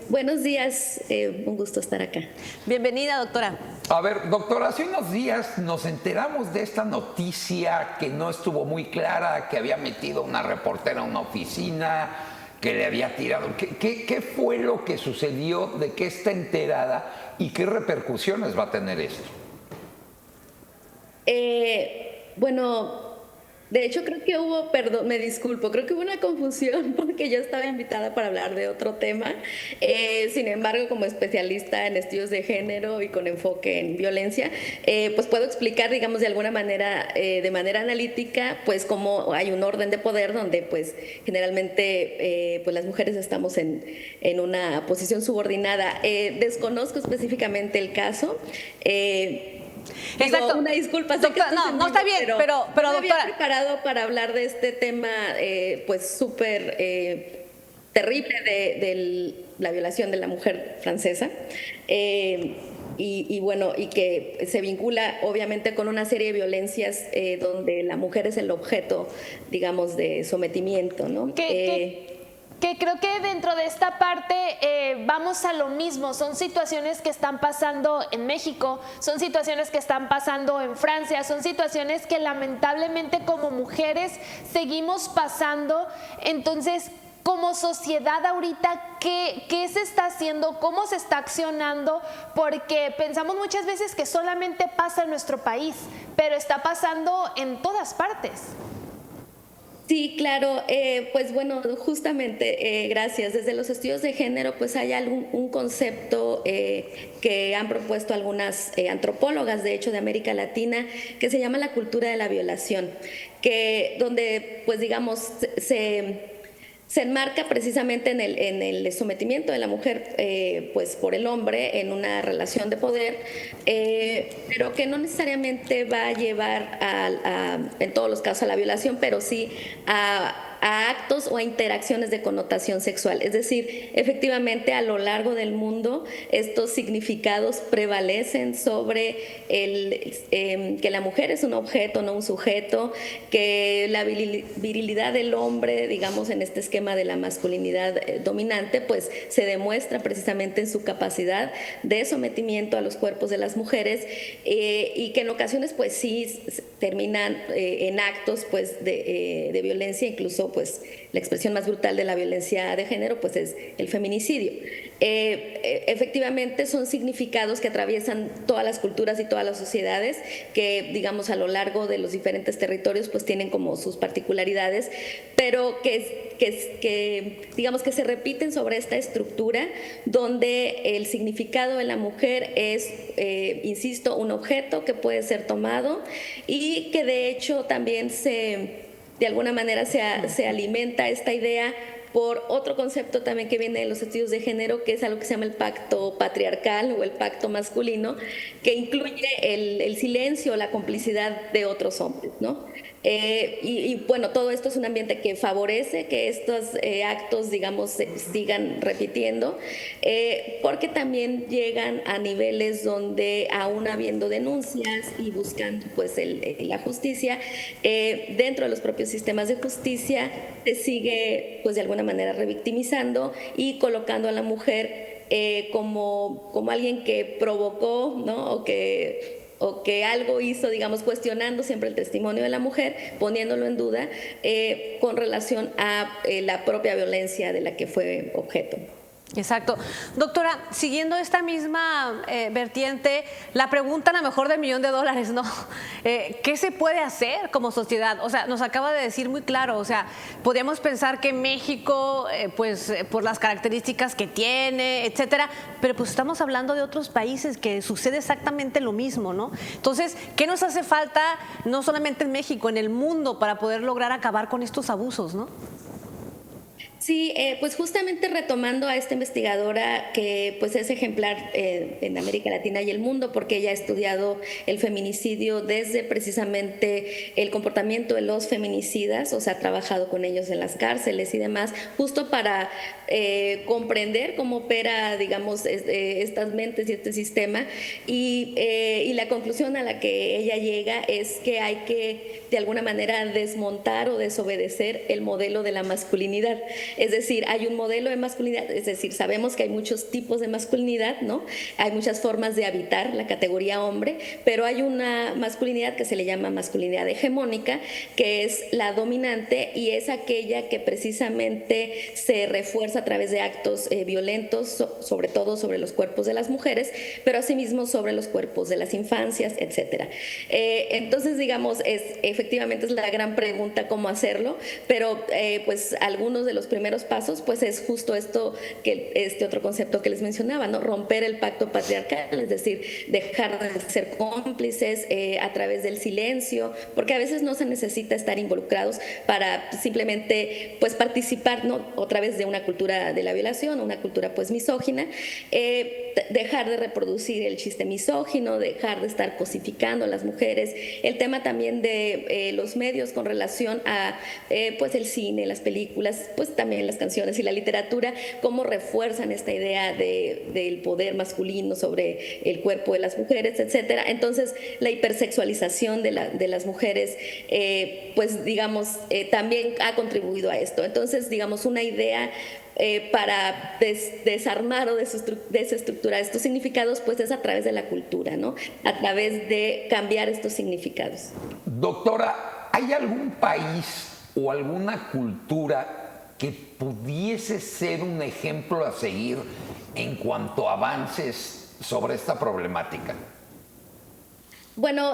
Buenos días, un gusto estar acá. Bienvenida, doctora. A ver, doctor, hace unos días nos enteramos de esta noticia que no estuvo muy clara, que había metido una reportera a una oficina, que le había tirado. ¿Qué fue lo que sucedió? ¿De qué está enterada? ¿Y qué repercusiones va a tener esto? Bueno, de hecho creo que hubo, perdón, me disculpo, creo que hubo una confusión porque yo estaba invitada para hablar de otro tema. Sin embargo, como especialista en estudios de género y con enfoque en violencia, pues puedo explicar, digamos, de alguna manera, de manera analítica, pues cómo hay un orden de poder donde, pues, generalmente, pues las mujeres estamos en una posición subordinada. Desconozco específicamente el caso. Exacto. Digo, una disculpa, sé doctora, que no, no está bien, pero no me había doctora. preparado para hablar de este tema, pues súper terrible de la violación de la mujer francesa. Y bueno, y que se vincula obviamente con una serie de violencias donde la mujer es el objeto, digamos, de sometimiento, ¿no? Que creo que dentro de esta parte vamos a lo mismo, son situaciones que están pasando en México, son situaciones que están pasando en Francia, son situaciones que lamentablemente como mujeres seguimos pasando. Entonces, como sociedad ahorita, ¿qué se está haciendo? ¿Cómo se está accionando? Porque pensamos muchas veces que solamente pasa en nuestro país, pero está pasando en todas partes. Sí, claro, pues bueno, justamente, gracias. Desde los estudios de género, pues hay un concepto que han propuesto algunas antropólogas, de hecho, de América Latina, que se llama la cultura de la violación, donde, pues digamos, se enmarca precisamente en el sometimiento de la mujer pues por el hombre en una relación de poder, pero que no necesariamente va a llevar en todos los casos a la violación, pero sí a actos o a interacciones de connotación sexual. Es decir, efectivamente a lo largo del mundo estos significados prevalecen sobre que la mujer es un objeto, no un sujeto, que la virilidad del hombre, digamos en este esquema de la masculinidad dominante, pues se demuestra precisamente en su capacidad de sometimiento a los cuerpos de las mujeres, y que en ocasiones pues sí terminan en actos pues de violencia, incluso pues la expresión más brutal de la violencia de género pues es el feminicidio. Efectivamente son significados que atraviesan todas las culturas y todas las sociedades, que digamos a lo largo de los diferentes territorios pues tienen como sus particularidades, pero que digamos que se repiten sobre esta estructura donde el significado de la mujer es, insisto, un objeto que puede ser tomado y que de hecho también de alguna manera se alimenta esta idea por otro concepto también que viene de los estudios de género, que es algo que se llama el pacto patriarcal o el pacto masculino, que incluye el silencio, la complicidad de otros hombres, ¿no? Y bueno, todo esto es un ambiente que favorece que estos actos, digamos, sigan repitiendo, porque también llegan a niveles donde, aún habiendo denuncias y buscando pues la justicia, dentro de los propios sistemas de justicia se sigue pues de alguna manera revictimizando y colocando a la mujer como alguien que provocó, ¿no? o que algo hizo, digamos, cuestionando siempre el testimonio de la mujer, poniéndolo en duda con relación a la propia violencia de la que fue objeto. Exacto. Doctora, siguiendo esta misma vertiente, la pregunta a lo mejor del $1.000.000, ¿no? ¿Qué se puede hacer como sociedad? O sea, nos acaba de decir muy claro, o sea, podríamos pensar que México, pues por las características que tiene, etcétera, pero pues estamos hablando de otros países que sucede exactamente lo mismo, ¿no? Entonces, ¿qué nos hace falta, no solamente en México, en el mundo, para poder lograr acabar con estos abusos, ¿no? Sí, pues justamente retomando a esta investigadora que pues es ejemplar en América Latina y el mundo, porque ella ha estudiado el feminicidio desde precisamente el comportamiento de los feminicidas, o sea, ha trabajado con ellos en las cárceles y demás, justo para comprender cómo opera, digamos, estas mentes y este sistema, y la conclusión a la que ella llega es que hay que de alguna manera desmontar o desobedecer el modelo de la masculinidad. Es decir, hay un modelo de masculinidad, es decir, sabemos que hay muchos tipos de masculinidad, ¿no? Hay muchas formas de habitar la categoría hombre, pero hay una masculinidad que se le llama masculinidad hegemónica, que es la dominante y es aquella que precisamente se refuerza a través de actos violentos, sobre todo sobre los cuerpos de las mujeres, pero asimismo sobre los cuerpos de las infancias, etcétera. Entonces, digamos, efectivamente es la gran pregunta cómo hacerlo, pero pues algunos de los primeros pasos pues es justo esto, que este otro concepto que les mencionaba, ¿no? Romper el pacto patriarcal, es decir, dejar de ser cómplices a través del silencio, porque a veces no se necesita estar involucrados para simplemente pues participar, ¿no? Otra vez de una cultura de la violación, una cultura pues misógina, dejar de reproducir el chiste misógino, dejar de estar cosificando a las mujeres, el tema también de los medios con relación a pues el cine, las películas, pues también las canciones y la literatura, cómo refuerzan esta idea del poder masculino sobre el cuerpo de las mujeres, etcétera. Entonces, la hipersexualización de las mujeres, pues digamos, también ha contribuido a esto. Entonces, digamos, una idea para desarmar o desestructurar estos significados, pues es a través de la cultura, ¿no? A través de cambiar estos significados. Doctora, ¿hay algún país o alguna cultura que pudiese ser un ejemplo a seguir en cuanto a avances sobre esta problemática? Bueno,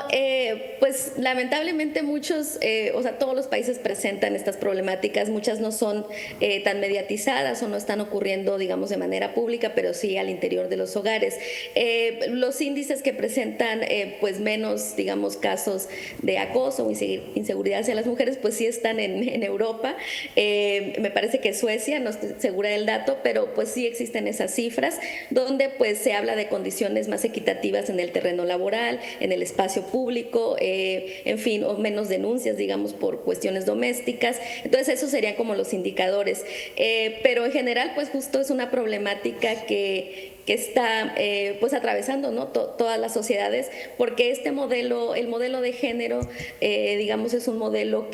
pues lamentablemente muchos, o sea, todos los países presentan estas problemáticas, muchas no son tan mediatizadas o no están ocurriendo, digamos, de manera pública, pero sí al interior de los hogares. Los índices que presentan, pues menos, digamos, casos de acoso o inseguridad hacia las mujeres, pues sí están en Europa. Me parece que Suecia, no estoy segura del dato, pero pues sí existen esas cifras, donde pues se habla de condiciones más equitativas en el terreno laboral, en el espacio público, en fin, o menos denuncias, digamos, por cuestiones domésticas. Entonces, esos serían como los indicadores. Pero en general, pues justo es una problemática que está pues atravesando, ¿no? Todas las sociedades, porque el modelo de género, digamos, es un modelo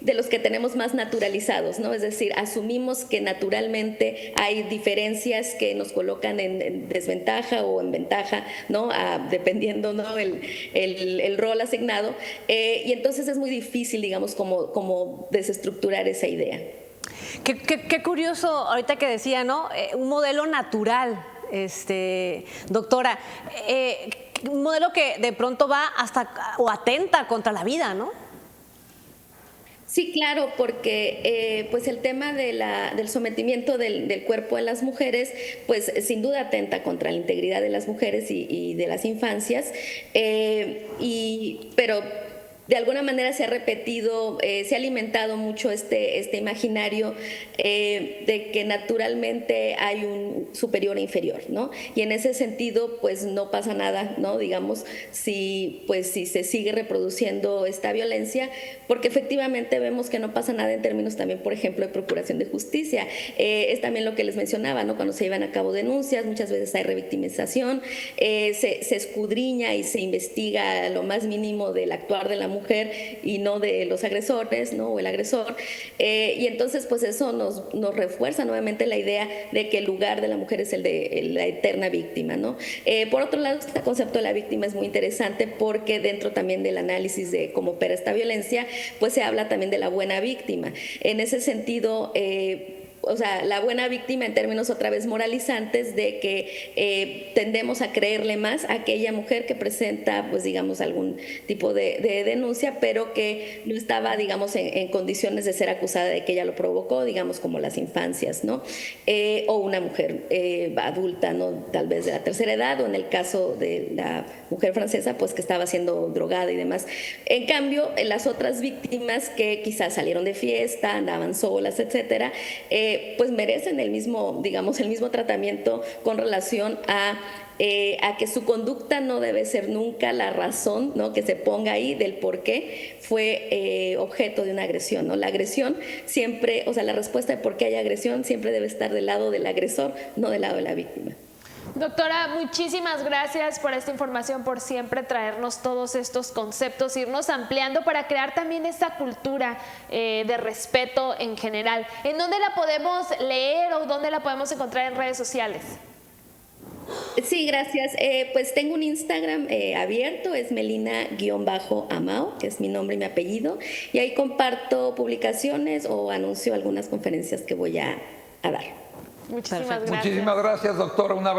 de los que tenemos más naturalizados, ¿no? Es decir, asumimos que naturalmente hay diferencias que nos colocan en desventaja o en ventaja, ¿no? Dependiendo, ¿no? el rol asignado. Y entonces es muy difícil, digamos, como desestructurar esa idea. Qué curioso, ahorita que decía, ¿no? Un modelo natural, doctora, un modelo que de pronto va hasta o atenta contra la vida, ¿no? Sí, claro, porque pues el tema del sometimiento del cuerpo de las mujeres, pues sin duda atenta contra la integridad de las mujeres y de las infancias, pero de alguna manera se ha repetido, se ha alimentado mucho este imaginario de que naturalmente hay un superior e inferior, ¿no? Y en ese sentido, pues no pasa nada, ¿no? Digamos, si se sigue reproduciendo esta violencia, porque efectivamente vemos que no pasa nada en términos también, por ejemplo, de procuración de justicia. Es también lo que les mencionaba, ¿no? Cuando se llevan a cabo denuncias, muchas veces hay revictimización, se escudriña y se investiga lo más mínimo del actuar de la mujer y no de los agresores, ¿no? O el agresor. Y entonces, pues eso nos refuerza nuevamente la idea de que el lugar de la mujer es el de la eterna víctima, ¿no? Por otro lado, este concepto de la víctima es muy interesante porque dentro también del análisis de cómo opera esta violencia, pues se habla también de la buena víctima. En ese sentido, o sea, la buena víctima en términos otra vez moralizantes de que tendemos a creerle más a aquella mujer que presenta, pues digamos, algún tipo de denuncia, pero que no estaba, digamos, en condiciones de ser acusada de que ella lo provocó, digamos, como las infancias, ¿no? O una mujer adulta, ¿no? Tal vez de la tercera edad, o en el caso de la mujer francesa, pues que estaba siendo drogada y demás. En cambio, las otras víctimas que quizás salieron de fiesta, andaban solas, etcétera, pues merecen el mismo, digamos, el mismo tratamiento con relación a que su conducta no debe ser nunca la razón, ¿no? Que se ponga ahí del por qué fue objeto de una agresión, ¿no? La agresión siempre, o sea, la respuesta de por qué hay agresión siempre debe estar del lado del agresor, no del lado de la víctima. Doctora, muchísimas gracias por esta información, por siempre traernos todos estos conceptos, irnos ampliando para crear también esta cultura de respeto en general. ¿En dónde la podemos leer o dónde la podemos encontrar en redes sociales? Sí, gracias. Pues tengo un Instagram abierto, es Melina_Amao, que es mi nombre y mi apellido, y ahí comparto publicaciones o anuncio algunas conferencias que voy a dar. Muchísimas Perfecto. gracias. Muchísimas gracias, doctora. Un abrazo.